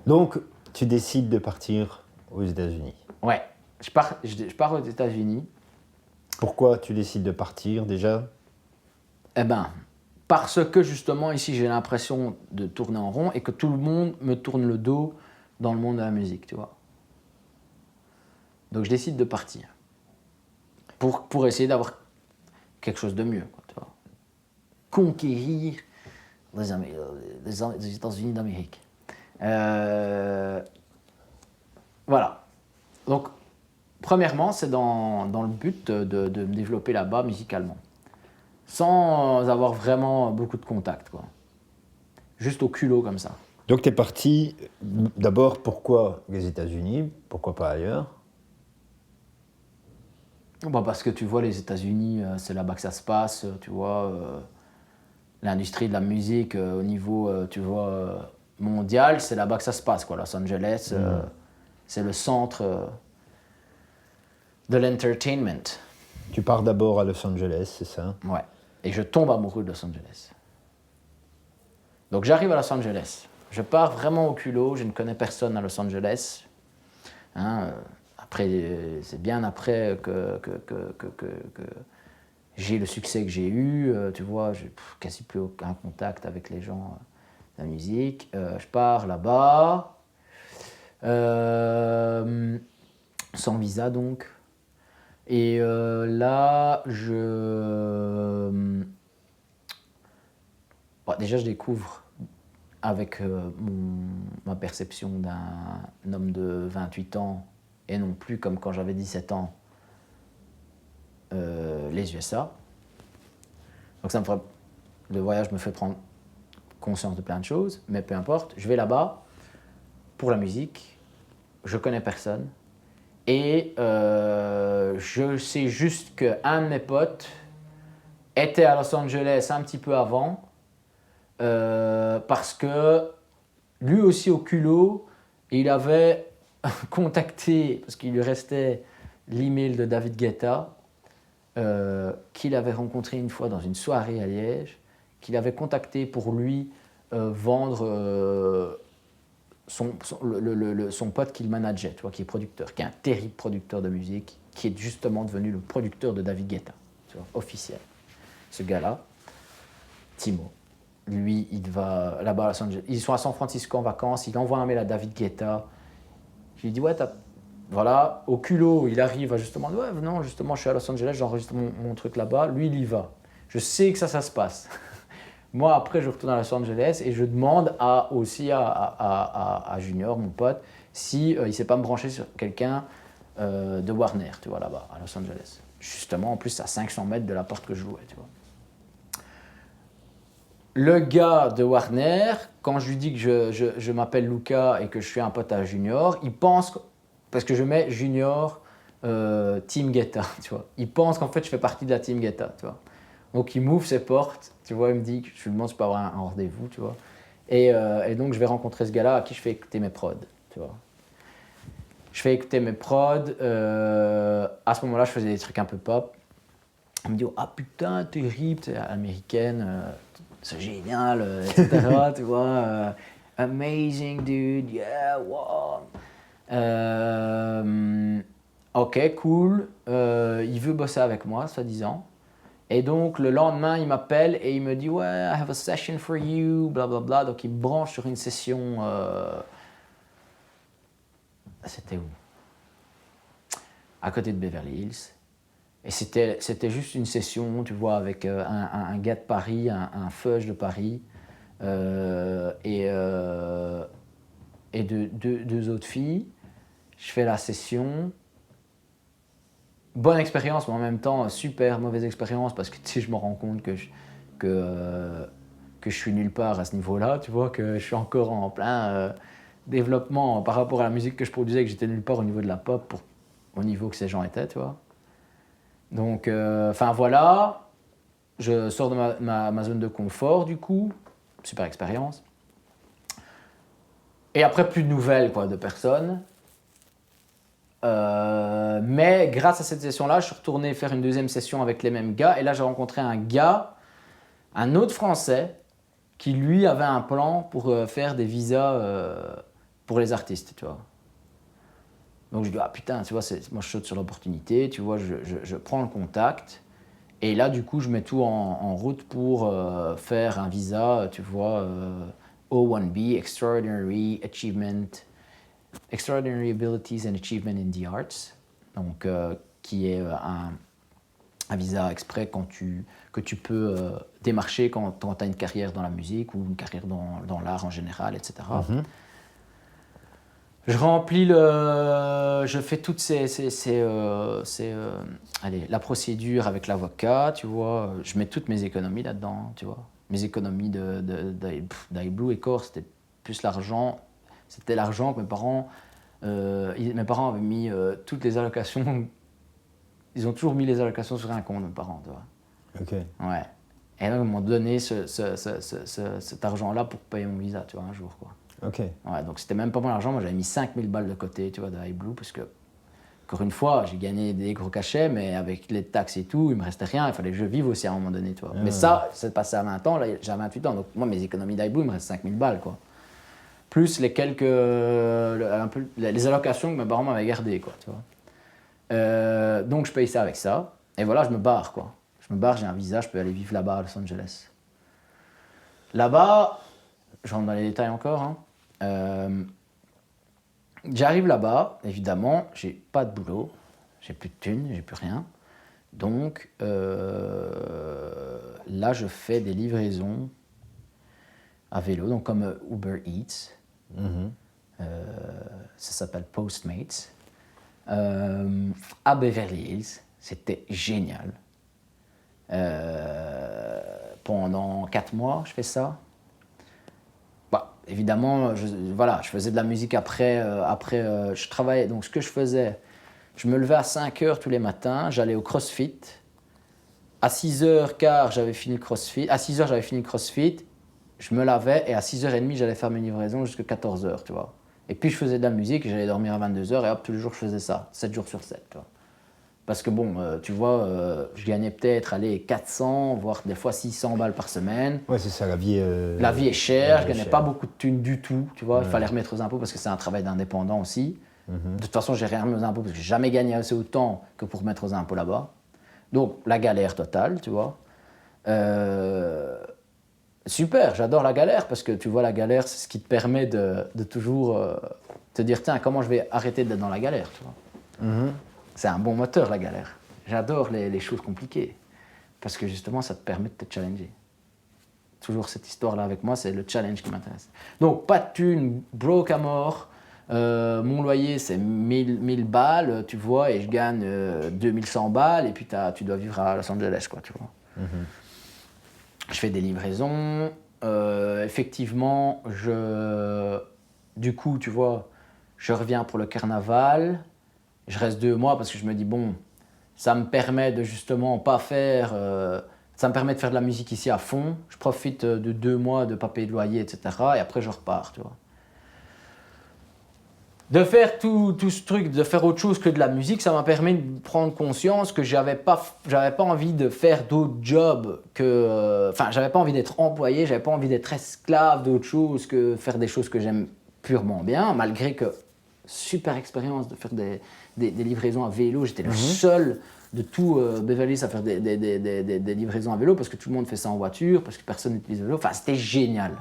Donc, tu décides de partir aux États-Unis. Ouais, je pars aux États-Unis. Pourquoi tu décides de partir déjà? Eh ben, parce que justement ici j'ai l'impression de tourner en rond et que tout le monde me tourne le dos dans le monde de la musique, tu vois. Donc je décide de partir pour essayer d'avoir quelque chose de mieux, quoi, tu vois. Conquérir les États-Unis d'Amérique. Voilà. Donc, premièrement, c'est dans le but de me développer là-bas musicalement. Sans avoir vraiment beaucoup de contacts, quoi. Juste au culot comme ça. Donc, tu es parti, d'abord, pourquoi les États-Unis? Pourquoi pas ailleurs? Bah parce que tu vois, les États-Unis, c'est là-bas que ça se passe, tu vois. L'industrie de la musique au niveau, tu vois, mondial, c'est là-bas que ça se passe, quoi. Los Angeles, c'est le centre de l'entertainment. Tu pars d'abord à Los Angeles, c'est ça? Ouais. Et je tombe amoureux de Los Angeles. Donc j'arrive à Los Angeles. Je pars vraiment au culot, je ne connais personne à Los Angeles. Hein, après, c'est bien après que j'ai le succès que j'ai eu. Tu vois, j'ai quasi plus aucun contact avec les gens de la musique. Je pars là-bas, sans visa donc. Et là, bon, déjà, je découvre avec ma perception d'un homme de 28 ans et non plus comme quand j'avais 17 ans, les USA. Donc le voyage me fait prendre conscience de plein de choses, mais peu importe, je vais là-bas pour la musique, je connais personne, et je sais juste qu'un de mes potes était à Los Angeles un petit peu avant, parce que lui aussi au culot, il avait contacté, parce qu'il lui restait l'email de David Guetta, qu'il avait rencontré une fois dans une soirée à Liège, qu'il avait contacté pour lui vendre son pote qu'il manageait, tu vois, qui est producteur, qui est un terrible producteur de musique, qui est justement devenu le producteur de David Guetta, tu vois, officiel. Ce gars-là, Timo, lui, il va là-bas à Los Angeles. Ils sont à San Francisco en vacances, il envoie un mail à David Guetta. Je lui dis, ouais, voilà, au culot, il arrive à justement, ouais, non, justement, je suis à Los Angeles, j'enregistre mon truc là-bas. Lui, il y va. Je sais que ça se passe. Moi, après, je retourne à Los Angeles et je demande aussi à Junior, mon pote, si il ne sait pas me brancher sur quelqu'un de Warner, tu vois, là-bas, à Los Angeles. Justement, en plus, à 500 mètres de la porte que je louais, tu vois. Le gars de Warner, quand je lui dis que je m'appelle Luca et que je suis un pote à Junior, il pense, parce que je mets Junior Team Guetta, tu vois. Il pense qu'en fait je fais partie de la Team Guetta, tu vois. Donc il m'ouvre ses portes, tu vois, il me dit, je lui demande si je peux avoir un rendez-vous, tu vois. Et donc je vais rencontrer ce gars-là à qui je fais écouter mes prods, tu vois. Je fais écouter mes prods, à ce moment-là je faisais des trucs un peu pop. Il me dit, ah putain, terrible, t'es américaine, c'est génial, etc. Tu vois, amazing dude, yeah, wow. Ok, cool. Il veut bosser avec moi, soi-disant. Et donc le lendemain, il m'appelle et il me dit, ouais, I have a session for you, blablabla. Bla, bla. Donc il me branche sur une session. C'était où? À côté de Beverly Hills. Et c'était juste une session, tu vois, avec un gars de Paris, un fudge de Paris, et deux autres filles. Je fais la session. Bonne expérience, mais en même temps, super mauvaise expérience, parce que tu sais, je me rends compte que je suis nulle part à ce niveau-là, tu vois, que je suis encore en plein développement par rapport à la musique que je produisais, que j'étais nulle part au niveau de la pop, au niveau que ces gens étaient, tu vois. Donc, voilà, je sors de ma zone de confort, du coup, super expérience. Et après, plus de nouvelles, quoi, de personnes. Mais grâce à cette session-là, je suis retourné faire une deuxième session avec les mêmes gars. Et là, j'ai rencontré un gars, un autre Français, qui lui avait un plan pour faire des visas pour les artistes, tu vois. Donc je dis, ah putain, tu vois, moi je saute sur l'opportunité, tu vois, je prends le contact. Et là, du coup, je mets tout en route pour faire un visa, tu vois, O1B, Extraordinary Abilities and Achievement in the Arts, donc qui est un visa exprès que tu peux démarcher quand tu as une carrière dans la musique ou une carrière dans l'art en général, etc. Mm-hmm. Je fais toutes la procédure avec l'avocat, tu vois. Je mets toutes mes économies là-dedans, tu vois. Mes économies d'iBlue et Core, c'était plus l'argent. C'était l'argent que mes parents avaient mis toutes les allocations. Ils ont toujours mis les allocations sur un compte, mes parents, tu vois. Ok. Ouais. Et donc, ils m'ont donné cet argent-là pour payer mon visa, tu vois, un jour, quoi. Ok. Ouais, donc c'était même pas mon argent, moi j'avais mis 5000 balles de côté, tu vois, de iBlue, parce que, encore une fois, j'ai gagné des gros cachets, mais avec les taxes et tout, il me restait rien, il fallait que je vive aussi à un moment donné, tu vois. Mais ça passé à 20 ans, là j'avais 28 ans, donc moi mes économies d'iBlue, il me reste 5000 balles, quoi. Plus les les allocations que mes parents m'avaient gardées, quoi, tu vois. Donc je paye ça avec ça, et voilà, je me barre, quoi. Je me barre, j'ai un visa, je peux aller vivre là-bas à Los Angeles. Là-bas, je rentre dans les détails encore, hein. J'arrive là-bas, évidemment, j'ai pas de boulot, j'ai plus de thunes, j'ai plus rien. Donc là, je fais des livraisons à vélo, donc comme Uber Eats. Mm-hmm. Ça s'appelle Postmates. À Beverly Hills, c'était génial. Pendant 4 mois, je fais ça. Évidemment, je faisais de la musique après, je travaillais. Donc, ce que je faisais, je me levais à 5h tous les matins, j'allais au CrossFit. À 6h15, j'avais fini le CrossFit. À 6h, j'avais fini le CrossFit. Je me lavais et à 6h30, j'allais faire mes livraisons jusqu'à 14h, tu vois. Et puis, je faisais de la musique et j'allais dormir à 22h et hop, tous les jours, je faisais ça, 7 jours sur 7, tu vois. Parce que bon, tu vois, je gagnais peut-être 400, voire des fois 600 balles par semaine. Ouais, c'est ça, la vie est chère, je gagnais pas beaucoup de thunes du tout, tu vois. Ouais. Il fallait remettre aux impôts parce que c'est un travail d'indépendant aussi. Mm-hmm. De toute façon, j'ai rien remis aux impôts parce que j'ai jamais gagné assez autant que pour mettre aux impôts là-bas. Donc, la galère totale, tu vois. Super, j'adore la galère parce que tu vois, la galère, c'est ce qui te permet de toujours te dire, tiens, comment je vais arrêter d'être dans la galère, tu vois. Mm-hmm. C'est un bon moteur, la galère. J'adore les choses compliquées parce que justement, ça te permet de te challenger. Toujours cette histoire-là avec moi, c'est le challenge qui m'intéresse. Donc, pas de thunes, broke à mort. Mon loyer, c'est 1000 balles, tu vois, et je gagne 2100 balles, et puis tu dois vivre à Los Angeles, quoi, tu vois. Mm-hmm. Je fais des livraisons. Effectivement, du coup, tu vois, je reviens pour le carnaval. Je reste 2 mois parce que je me dis, bon, ça me permet de justement pas faire... ça me permet de faire de la musique ici à fond. Je profite de 2 mois de pas payer de loyer, etc. Et après, je repars, tu vois. De faire tout ce truc, de faire autre chose que de la musique, ça m'a permis de prendre conscience que j'avais pas envie de faire d'autres jobs que... j'avais pas envie d'être employé, j'avais pas envie d'être esclave d'autre chose que faire des choses que j'aime purement bien, malgré que... Super expérience de faire des livraisons à vélo. J'étais le seul de tout Beverly Hills à faire des livraisons à vélo parce que tout le monde fait ça en voiture, parce que personne n'utilise le vélo. Enfin, c'était génial.